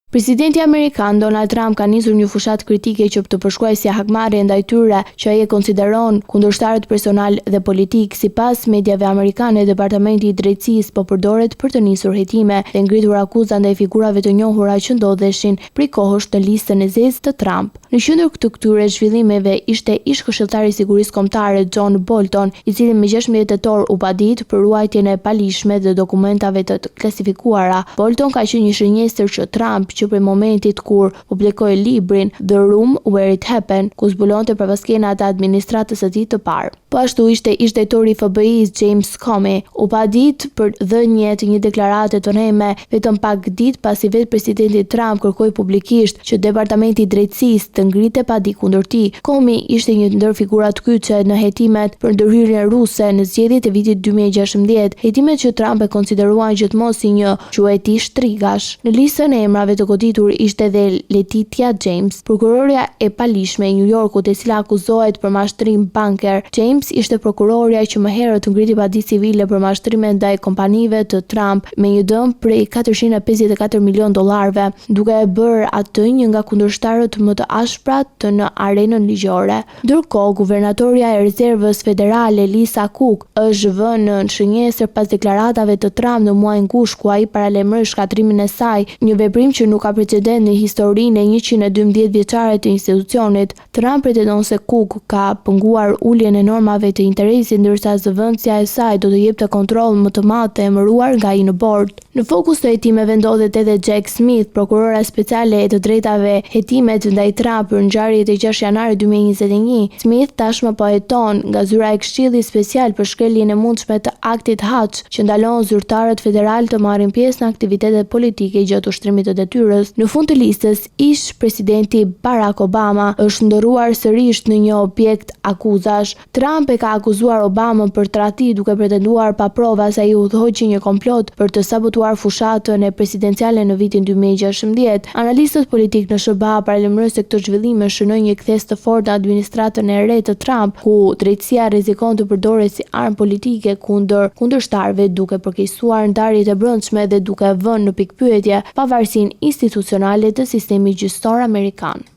Presidenti Amerikan Donald Trump ka nisur një fushat kritike që të përshkruaj si hakmarrje ndaj tyre që ai e konsideron kundërshtarët personal dhe politik. Sipas mediave amerikane, Departamenti i Drejtësisë po përdoret për të nisur hetime dhe ngritur akuza ndaj figurave të njohura që ndodheshin prej kohësh në listën e zezë të Trump. Në qendër të këtyre zhvillimeve ishte ish këshilltari i sigurisë kombëtare John Bolton, i cili më 16 tetor u padit për ruajtjen e palishme të dokumentave të klasifikuara. Bolton ka qenë një shënjestër që Trump që për momentit kur publikoi librin The Room Where It Happened, ku zbulonte përpaskenat e administratës së tij të parë. Po ashtu ishte ish drejtori i FBI-s James Comey, u padit për dhënie të një deklarate të rreme vetëm pak ditë pasi vetë presidenti Trump kërkoi publikisht që Departamenti i Drejtësisë të ngrite padi kundër tij. Comey ishte një ndër figurat kyçe në hetimet për ndërhyrjen ruse në zgjedhjet e vitit 2016, hetimet që Trump e konsideruan gjithmonë si një queti shtrigash. Në listën e emrave të goditur ishte dhe Letitia James, prokuroria e palishme e New Yorkut, e cila akuzohet për mashtrim banker. James ishte prokuroria që më herët ngriti padi civile për mashtrime ndaj kompanive të Trump me një dëm prej $454 milion, duke e bërë atë një nga kundërshtarët më të ashprat në arenën ligjore. Ndërkohë, guvernatoria e rezervës federale Lisa Cook është vënë në shënjestër pas deklaratave të Trump në muajin gusht, ku ai paralajmëroi shkatrimin e saj, një veprim që nuk ka precedent në historinë e 112 vjeçare të institucionit. Trump pretendon se Cook ka penguar uljen e normave të interesit, ndërsa zëvendësja e saj do të jepte kontroll më të madh të emëruar nga ai në bord. Në fokus të hetimeve ndodhet edhe Jack Smith, prokurora speciale e të drejtave, hetimet ndaj Trump për ngjarjet e 6 janarit 2021. Smith tashmë po heton nga zyra e Këshillit Special për shkeljen e mundshme të aktit Hatch, që ndalon zyrtarët federal të marrin pjesë në aktivitetet politike gjatë ushtrimit të detyrës. Në fund të listës, ish presidenti Barack Obama është ndërruar sërish në një objekt akuzash. Trump e ka akuzuar Obamën për tradhti, duke pretenduar pa prova se ai udhëhoqi një komplot për të sabotuar fushatën e presidenciale në vitin 2016. Analistët politik në SBA paralajmërojnë se këto zhvillime shënojnë një kthes të fortë në administratën e re të Trump, ku drejtësia rrezikon të përdoret si armë politike kundër kundërshtarëve, duke përkeqësuar ndarjet e brendshme dhe duke vënë në pikpyetje pavarësinë institucionale të sistemit gjyqësor amerikan.